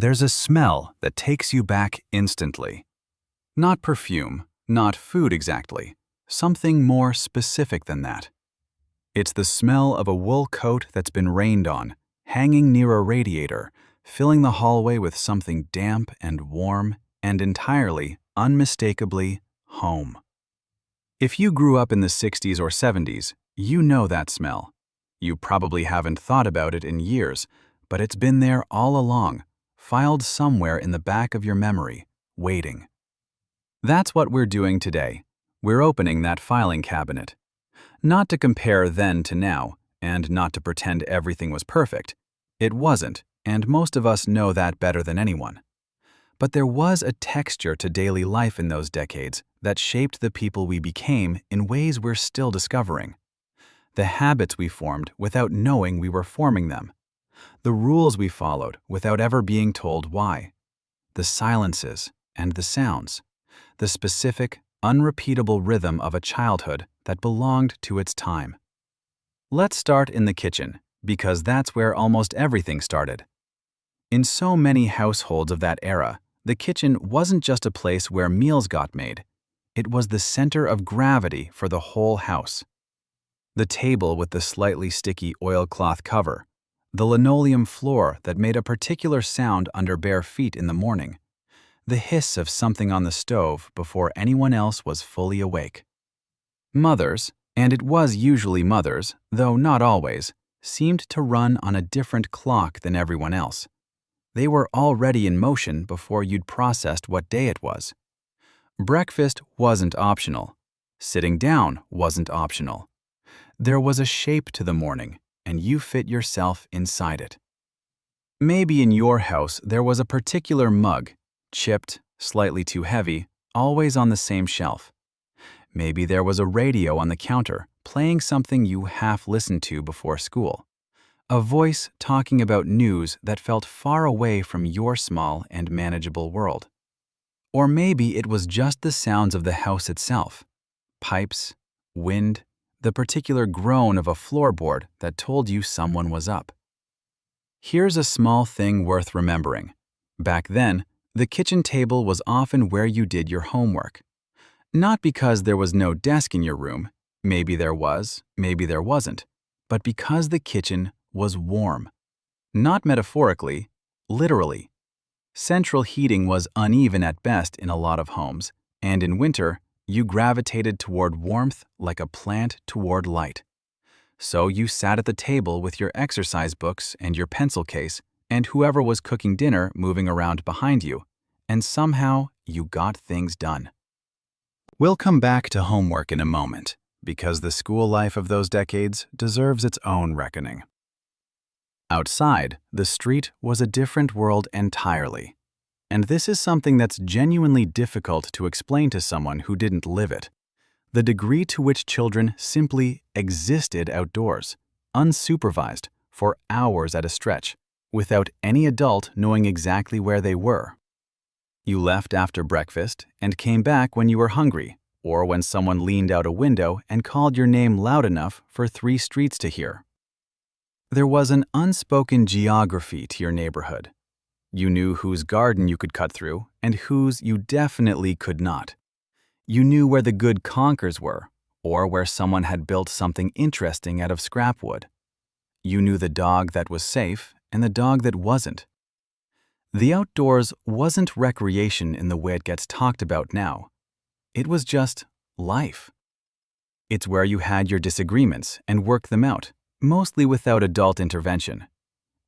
There's a smell that takes you back instantly. Not perfume, not food exactly, something more specific than that. It's the smell of a wool coat that's been rained on, hanging near a radiator, filling the hallway with something damp and warm and entirely, unmistakably, home. If you grew up in the 60s or 70s, you know that smell. You probably haven't thought about it in years, but it's been there all along, filed somewhere in the back of your memory, waiting. That's what we're doing today. We're opening that filing cabinet. Not to compare then to now, and not to pretend everything was perfect. It wasn't, and most of us know that better than anyone. But there was a texture to daily life in those decades that shaped the people we became in ways we're still discovering. The habits we formed without knowing we were forming them. The rules we followed without ever being told why. The silences and the sounds. The specific, unrepeatable rhythm of a childhood that belonged to its time. Let's start in the kitchen, because that's where almost everything started. In so many households of that era, the kitchen wasn't just a place where meals got made. It was the center of gravity for the whole house. The table with the slightly sticky oilcloth cover, the linoleum floor that made a particular sound under bare feet in the morning, the hiss of something on the stove before anyone else was fully awake. Mothers, and it was usually mothers, though not always, seemed to run on a different clock than everyone else. They were already in motion before you'd processed what day it was. Breakfast wasn't optional. Sitting down wasn't optional. There was a shape to the morning, and you fit yourself inside it. Maybe in your house there was a particular mug, chipped, slightly too heavy, always on the same shelf. Maybe there was a radio on the counter, playing something you half listened to before school. A voice talking about news that felt far away from your small and manageable world. Or maybe it was just the sounds of the house itself. Pipes, wind, the particular groan of a floorboard that told you someone was up. Here's a small thing worth remembering. Back then, the kitchen table was often where you did your homework. Not because there was no desk in your room, maybe there was, maybe there wasn't, but because the kitchen was warm. Not metaphorically, literally. Central heating was uneven at best in a lot of homes, and in winter, you gravitated toward warmth like a plant toward light. So you sat at the table with your exercise books and your pencil case, and whoever was cooking dinner moving around behind you, and somehow you got things done. We'll come back to homework in a moment, because the school life of those decades deserves its own reckoning. Outside, the street was a different world entirely. And this is something that's genuinely difficult to explain to someone who didn't live it. The degree to which children simply existed outdoors, unsupervised, for hours at a stretch, without any adult knowing exactly where they were. You left after breakfast and came back when you were hungry, or when someone leaned out a window and called your name loud enough for 3 streets to hear. There was an unspoken geography to your neighborhood. You knew whose garden you could cut through and whose you definitely could not. You knew where the good conkers were, or where someone had built something interesting out of scrap wood. You knew the dog that was safe and the dog that wasn't. The outdoors wasn't recreation in the way it gets talked about now. It was just life. It's where you had your disagreements and worked them out, mostly without adult intervention.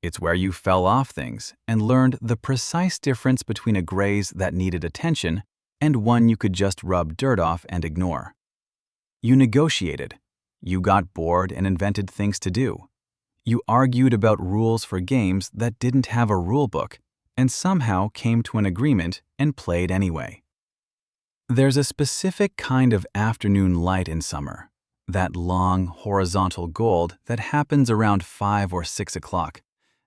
It's where you fell off things and learned the precise difference between a graze that needed attention and one you could just rub dirt off and ignore. You negotiated. You got bored and invented things to do. You argued about rules for games that didn't have a rule book and somehow came to an agreement and played anyway. There's a specific kind of afternoon light in summer, that long horizontal gold that happens around 5 or 6 o'clock,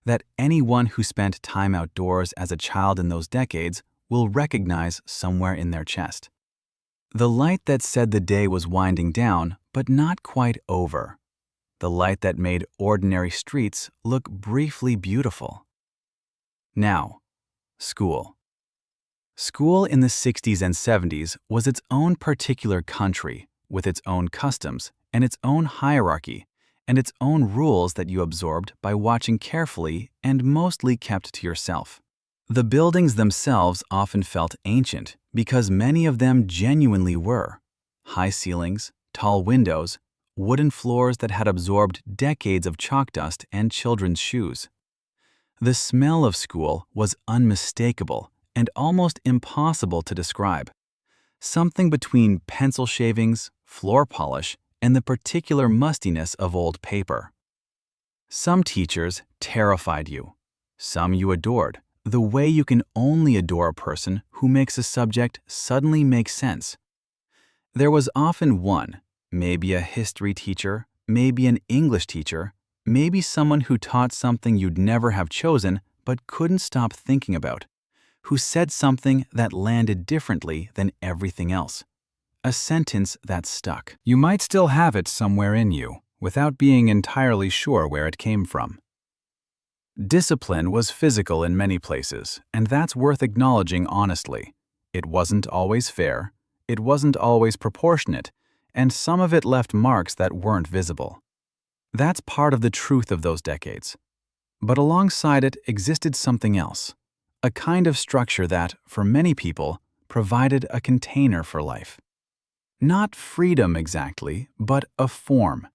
that anyone who spent time outdoors as a child in those decades will recognize somewhere in their chest. The light that said the day was winding down, but not quite over. The light that made ordinary streets look briefly beautiful. Now, School. School in the 60s and 70s was its own particular country, with its own customs and its own hierarchy, and its own rules that you absorbed by watching carefully and mostly kept to yourself. The buildings themselves often felt ancient because many of them genuinely were. High ceilings, tall windows, wooden floors that had absorbed decades of chalk dust and children's shoes. The smell of school was unmistakable and almost impossible to describe. Something between pencil shavings, floor polish, and the particular mustiness of old paper. Some teachers terrified you. Some you adored, the way you can only adore a person who makes a subject suddenly make sense. There was often one, maybe a history teacher, maybe an English teacher, maybe someone who taught something you'd never have chosen but couldn't stop thinking about, who said something that landed differently than everything else. A sentence that stuck. You might still have it somewhere in you, without being entirely sure where it came from. Discipline was physical in many places, and that's worth acknowledging honestly. It wasn't always fair, it wasn't always proportionate, and some of it left marks that weren't visible. That's part of the truth of those decades. But alongside it existed something else, a kind of structure that, for many people, provided a container for life. Not freedom exactly, but a form.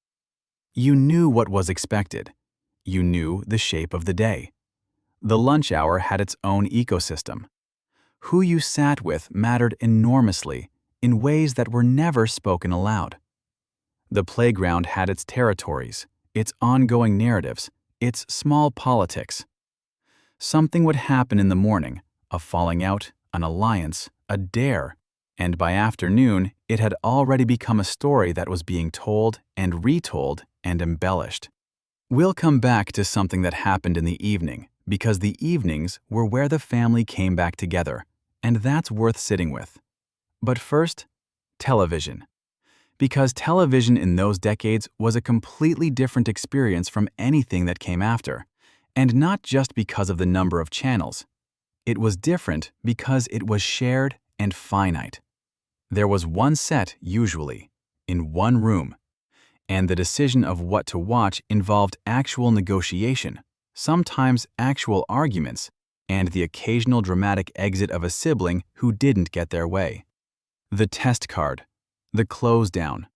You knew what was expected. You knew the shape of the day. The lunch hour had its own ecosystem. Who you sat with mattered enormously in ways that were never spoken aloud. The playground had its territories, its ongoing narratives, its small politics. Something would happen in the morning, a falling out, an alliance, a dare, and by afternoon it had already become a story that was being told and retold and embellished. We'll come back to something that happened in the evening, because the evenings were where the family came back together, and that's worth sitting with. But first, television. Because television in those decades was a completely different experience from anything that came after, and not just because of the number of channels. It was different because it was shared and finite. There was one set, usually, in one room, and the decision of what to watch involved actual negotiation, sometimes actual arguments, and the occasional dramatic exit of a sibling who didn't get their way. The test card, the close down,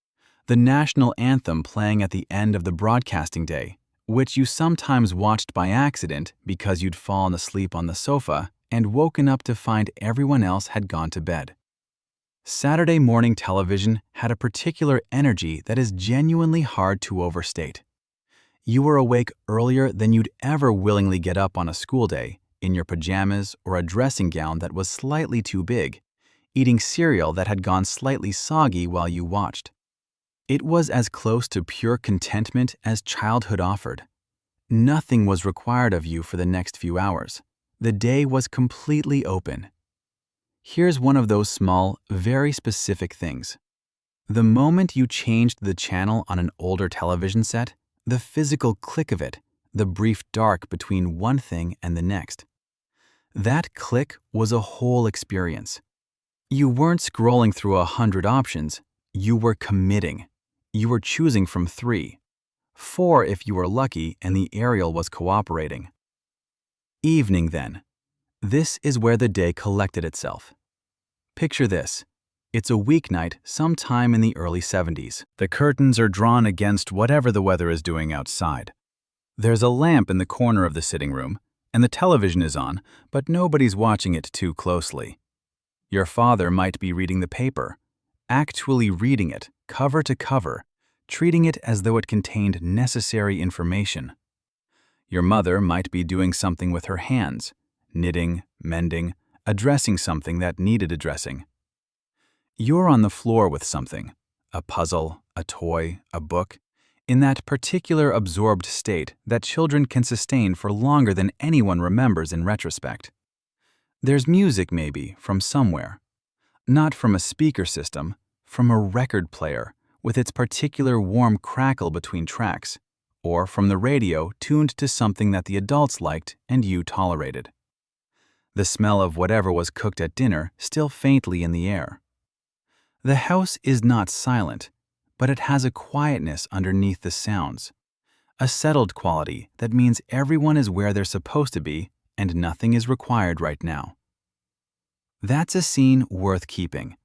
the national anthem playing at the end of the broadcasting day, which you sometimes watched by accident because you'd fallen asleep on the sofa and woken up to find everyone else had gone to bed. Saturday morning television had a particular energy that is genuinely hard to overstate. You were awake earlier than you'd ever willingly get up on a school day, in your pajamas or a dressing gown that was slightly too big, eating cereal that had gone slightly soggy while you watched. It was as close to pure contentment as childhood offered. Nothing was required of you for the next few hours. The day was completely open. Here's one of those small, very specific things. The moment you changed the channel on an older television set, the physical click of it, the brief dark between one thing and the next. That click was a whole experience. You weren't scrolling through 100 options, you were committing. You were choosing from 3, 4 if you were lucky and the aerial was cooperating. Evening then. This is where the day collected itself. Picture this. It's a weeknight sometime in the early 70s. The curtains are drawn against whatever the weather is doing outside. There's a lamp in the corner of the sitting room, and the television is on, but nobody's watching it too closely. Your father might be reading the paper, actually reading it, cover to cover, treating it as though it contained necessary information. Your mother might be doing something with her hands, knitting, mending, addressing something that needed addressing. You're on the floor with something, a puzzle, a toy, a book, in that particular absorbed state that children can sustain for longer than anyone remembers in retrospect. There's music maybe from somewhere, not from a speaker system, from a record player with its particular warm crackle between tracks, or from the radio tuned to something that the adults liked and you tolerated. the smell of whatever was cooked at dinner still faintly in the air. The house is not silent, but it has a quietness underneath the sounds, a settled quality that means everyone is where they're supposed to be and nothing is required right now. That's a scene worth keeping.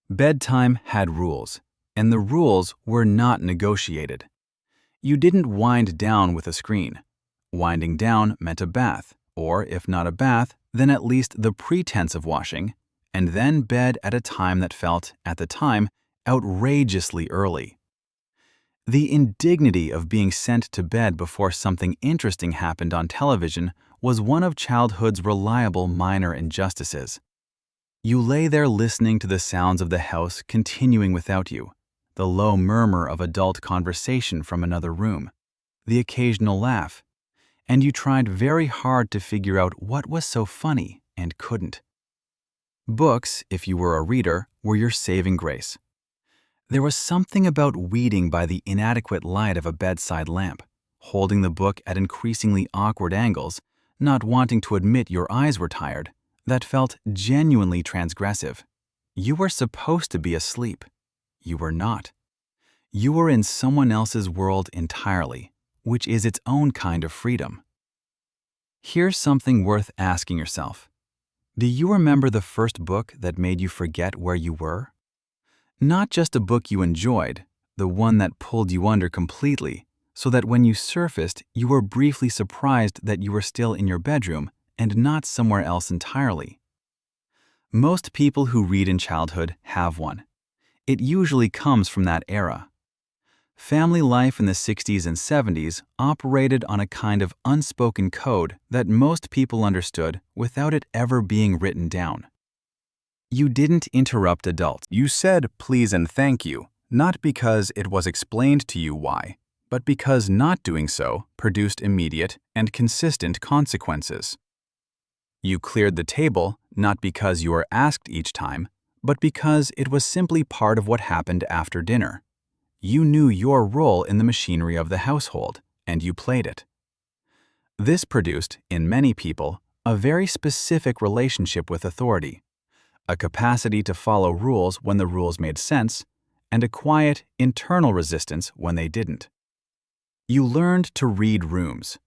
Bedtime had rules, and the rules were not negotiated. You didn't wind down with a screen. Winding down meant a bath, or if not a bath, then at least the pretense of washing, and then bed at a time that felt, at the time, outrageously early. The indignity of being sent to bed before something interesting happened on television was one of childhood's reliable minor injustices. You lay there listening to the sounds of the house continuing without you, the low murmur of adult conversation from another room, the occasional laugh, and you tried very hard to figure out what was so funny and couldn't. Books, if you were a reader, were your saving grace. There was something about weeding by the inadequate light of a bedside lamp, holding the book at increasingly awkward angles, not wanting to admit your eyes were tired, that felt genuinely transgressive. You were supposed to be asleep. You were not. You were in someone else's world entirely, which is its own kind of freedom. Here's something worth asking yourself. Do you remember the first book that made you forget where you were? Not just a book you enjoyed, the one that pulled you under completely, so that when you surfaced, you were briefly surprised that you were still in your bedroom and not somewhere else entirely. Most people who read in childhood have one. It usually comes from that era. Family life in the 60s and 70s operated on a kind of unspoken code that most people understood without it ever being written down. You didn't interrupt adults. You said please and thank you, not because it was explained to you why, but because not doing so produced immediate and consistent consequences. You cleared the table not because you were asked each time, but because it was simply part of what happened after dinner. You knew your role in the machinery of the household, and you played it. This produced, in many people, a very specific relationship with authority, a capacity to follow rules when the rules made sense, and a quiet, internal resistance when they didn't. You learned to read rooms.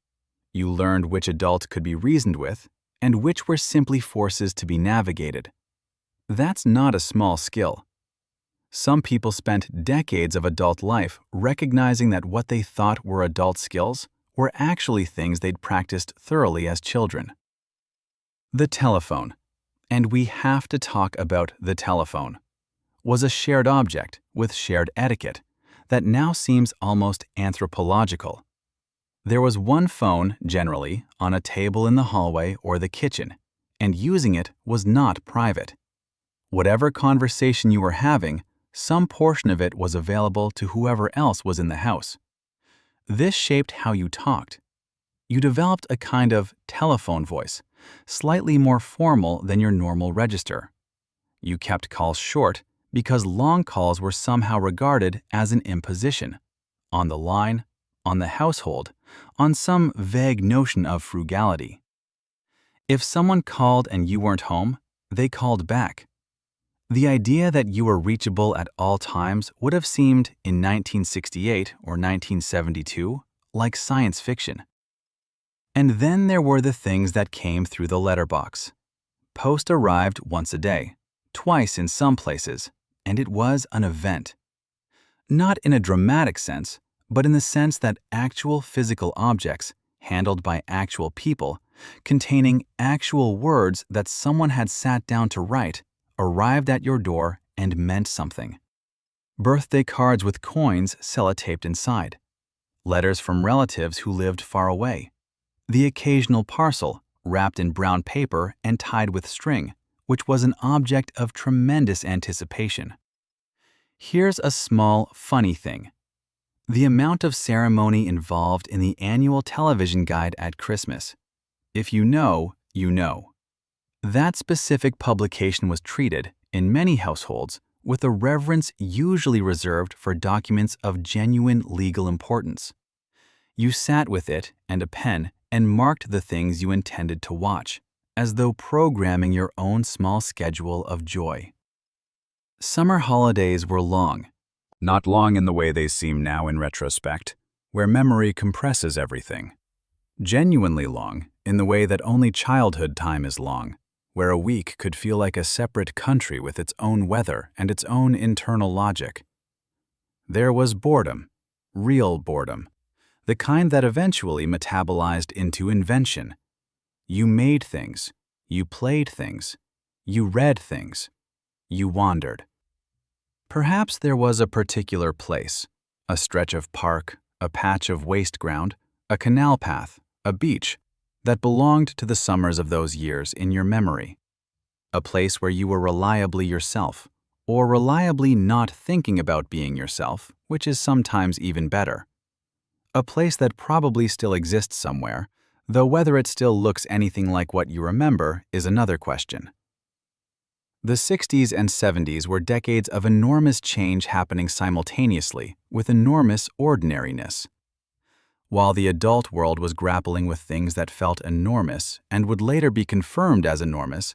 You learned which adults could be reasoned with, and which were simply forces to be navigated. That's not a small skill. Some people spent decades of adult life recognizing that what they thought were adult skills were actually things they'd practiced thoroughly as children. The telephone, and we have to talk about the telephone, was a shared object with shared etiquette that now seems almost anthropological. There was one phone, generally, on a table in the hallway or the kitchen, and using it was not private. Whatever conversation you were having, some portion of it was available to whoever else was in the house. This shaped how you talked. You developed a kind of telephone voice, slightly more formal than your normal register. You kept calls short because long calls were somehow regarded as an imposition, on the line, on the household, on some vague notion of frugality. If someone called and you weren't home, they called back. The idea that you were reachable at all times would have seemed, in 1968 or 1972, like science fiction. And then there were the things that came through the letterbox. Post arrived once a day, twice in some places, and it was an event. Not in a dramatic sense, but in the sense that actual physical objects, handled by actual people, containing actual words that someone had sat down to write, arrived at your door and meant something. Birthday cards with coins sellotaped inside. Letters from relatives who lived far away. The occasional parcel, wrapped in brown paper and tied with string, which was an object of tremendous anticipation. Here's a small, funny thing. The amount of ceremony involved in the annual television guide at Christmas. If you know, you know. That specific publication was treated, in many households, with a reverence usually reserved for documents of genuine legal importance. You sat with it and a pen and marked the things you intended to watch, as though programming your own small schedule of joy. Summer holidays were long. Not long in the way they seem now in retrospect, where memory compresses everything. Genuinely long in the way that only childhood time is long, where a week could feel like a separate country with its own weather and its own internal logic. There was boredom, real boredom, the kind that eventually metabolized into invention. You made things, you played things, you read things, you wandered. Perhaps there was a particular place, a stretch of park, a patch of waste ground, a canal path, a beach, that belonged to the summers of those years in your memory. A place where you were reliably yourself, or reliably not thinking about being yourself, which is sometimes even better. A place that probably still exists somewhere, though whether it still looks anything like what you remember is another question. The 60s and 70s were decades of enormous change happening simultaneously with enormous ordinariness. While the adult world was grappling with things that felt enormous and would later be confirmed as enormous,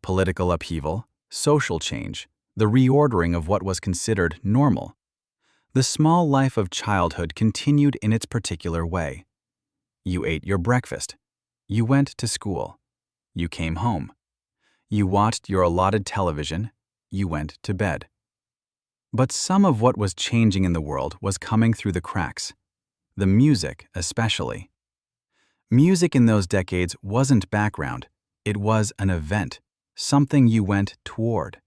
political upheaval, social change, the reordering of what was considered normal, the small life of childhood continued in its particular way. You ate your breakfast. You went to school. You came home. You watched your allotted television. You went to bed. But some of what was changing in the world was coming through the cracks. The music, especially. Music in those decades wasn't background. It was an event, something you went toward.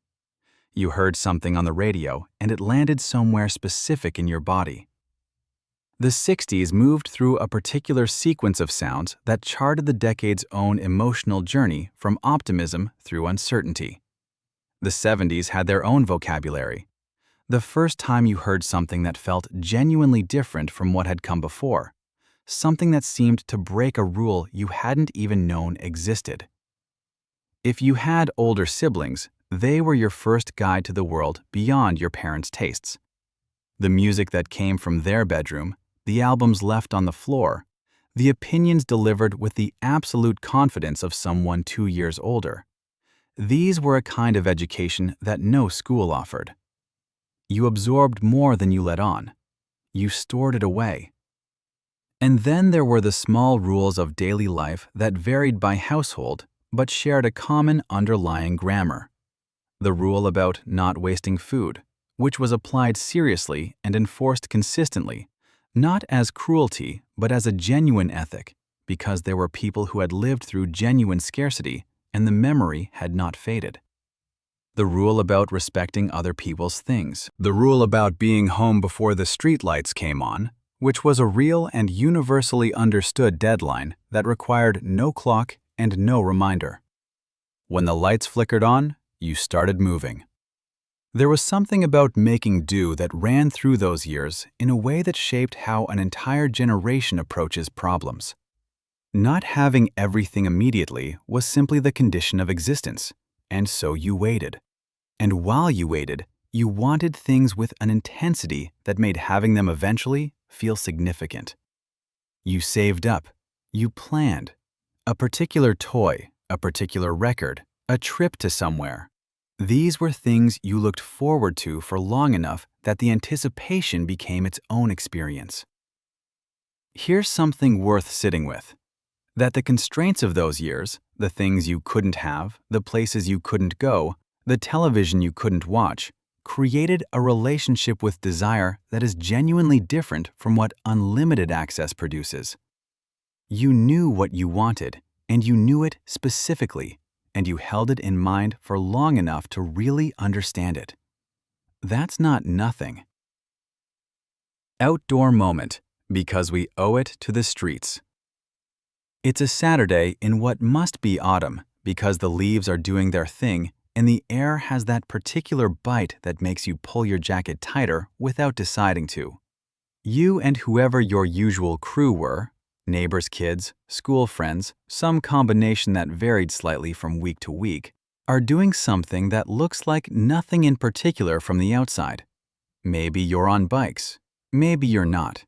You heard something on the radio, and it landed somewhere specific in your body. The 60s moved through a particular sequence of sounds that charted the decade's own emotional journey from optimism through uncertainty. The 70s had their own vocabulary. The first time you heard something that felt genuinely different from what had come before, something that seemed to break a rule you hadn't even known existed. If you had older siblings, they were your first guide to the world beyond your parents' tastes. The music that came from their bedroom, the albums left on the floor, the opinions delivered with the absolute confidence of someone 2 years older. These were a kind of education that no school offered. You absorbed more than you let on. You stored it away. And then there were the small rules of daily life that varied by household but shared a common underlying grammar. The rule about not wasting food, which was applied seriously and enforced consistently, not as cruelty but as a genuine ethic, because there were people who had lived through genuine scarcity and the memory had not faded. The rule about respecting other people's things. The rule about being home before the streetlights came on, which was a real and universally understood deadline that required no clock and no reminder. When the lights flickered on, you started moving. There was something about making do that ran through those years in a way that shaped how an entire generation approaches problems. Not having everything immediately was simply the condition of existence, and so you waited. And while you waited, you wanted things with an intensity that made having them eventually feel significant. You saved up. You planned. A particular toy, a particular record, a trip to somewhere. These were things you looked forward to for long enough that the anticipation became its own experience. Here's something worth sitting with. That the constraints of those years, the things you couldn't have, the places you couldn't go, the television you couldn't watch, created a relationship with desire that is genuinely different from what unlimited access produces. You knew what you wanted, and you knew it specifically, and you held it in mind for long enough to really understand it. That's not nothing. Outdoor moment, because we owe it to the streets. It's a Saturday in what must be autumn, because the leaves are doing their thing and the air has that particular bite that makes you pull your jacket tighter without deciding to. You and whoever your usual crew were, neighbors' kids, school friends, some combination that varied slightly from week to week, are doing something that looks like nothing in particular from the outside. Maybe you're on bikes. Maybe you're not.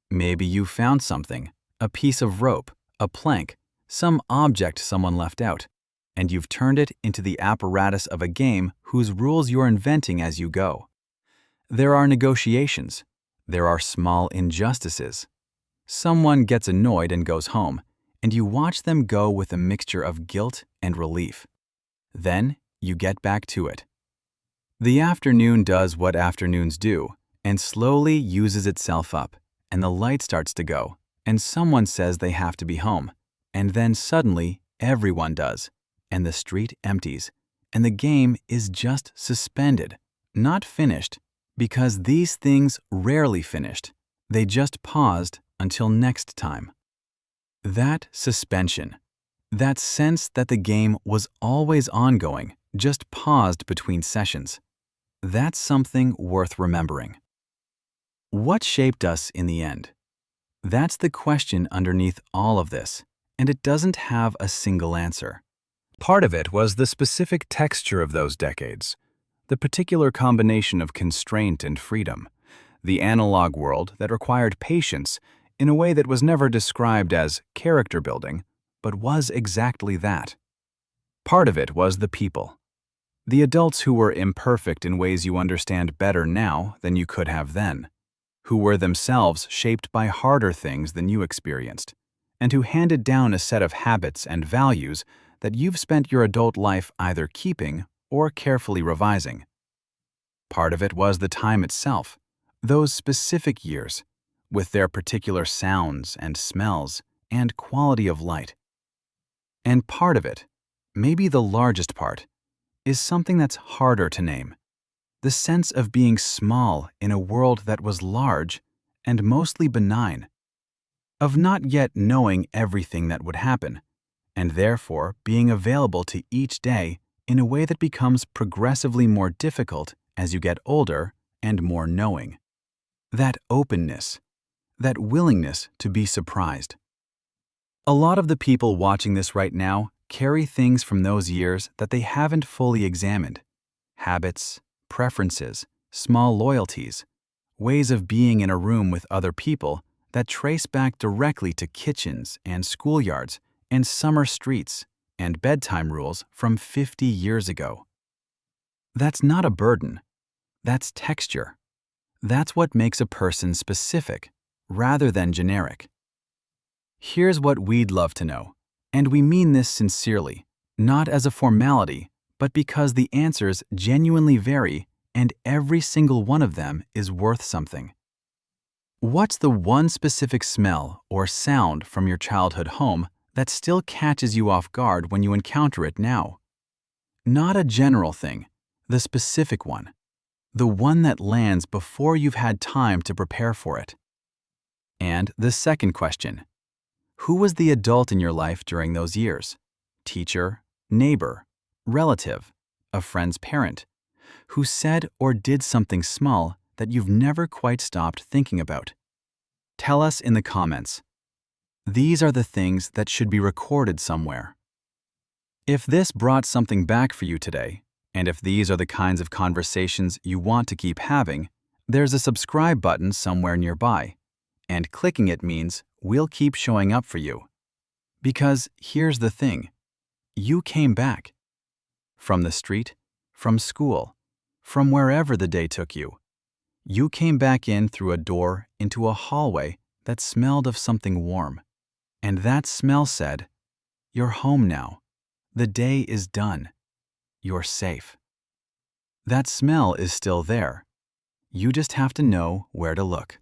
Maybe you found something, a piece of rope, a plank, some object someone left out, and you've turned it into the apparatus of a game whose rules you're inventing as you go. There are negotiations. There are small injustices. Someone gets annoyed and goes home, and you watch them go with a mixture of guilt and relief. Then you get back to it. The afternoon does what afternoons do, and slowly uses itself up, and the light starts to go, and someone says they have to be home, and then suddenly everyone does, and the street empties, and the game is just suspended, not finished, because these things rarely finished. They just paused until next time. That suspension, that sense that the game was always ongoing, just paused between sessions, that's something worth remembering. What shaped us in the end? That's the question underneath all of this, and it doesn't have a single answer. Part of it was the specific texture of those decades, the particular combination of constraint and freedom, the analog world that required patience in a way that was never described as character building, but was exactly that. Part of it was the people, the adults who were imperfect in ways you understand better now than you could have then, who were themselves shaped by harder things than you experienced, and who handed down a set of habits and values that you've spent your adult life either keeping or carefully revising. Part of it was the time itself, those specific years, with their particular sounds and smells and quality of light. And part of it, maybe the largest part, is something that's harder to name. The sense of being small in a world that was large and mostly benign. Of not yet knowing everything that would happen, and therefore being available to each day in a way that becomes progressively more difficult as you get older and more knowing. That openness, that willingness to be surprised. A lot of the people watching this right now carry things from those years that they haven't fully examined. Habits, preferences, small loyalties, ways of being in a room with other people that trace back directly to kitchens and schoolyards and summer streets and bedtime rules from 50 years ago. That's not a burden. That's texture. That's what makes a person specific, rather than generic. Here's what we'd love to know, and we mean this sincerely, not as a formality, but because the answers genuinely vary and every single one of them is worth something. What's the one specific smell or sound from your childhood home that still catches you off guard when you encounter it now? Not a general thing, the specific one. The one that lands before you've had time to prepare for it. And the second question, who was the adult in your life during those years? Teacher, neighbor, relative, a friend's parent, who said or did something small that you've never quite stopped thinking about? Tell us in the comments. These are the things that should be recorded somewhere. If this brought something back for you today, and if these are the kinds of conversations you want to keep having, there's a subscribe button somewhere nearby, and clicking it means we'll keep showing up for you. Because here's the thing, you came back. From the street, from school, from wherever the day took you. You came back in through a door into a hallway that smelled of something warm. And that smell said, "You're home now. The day is done. You're safe." That smell is still there. You just have to know where to look.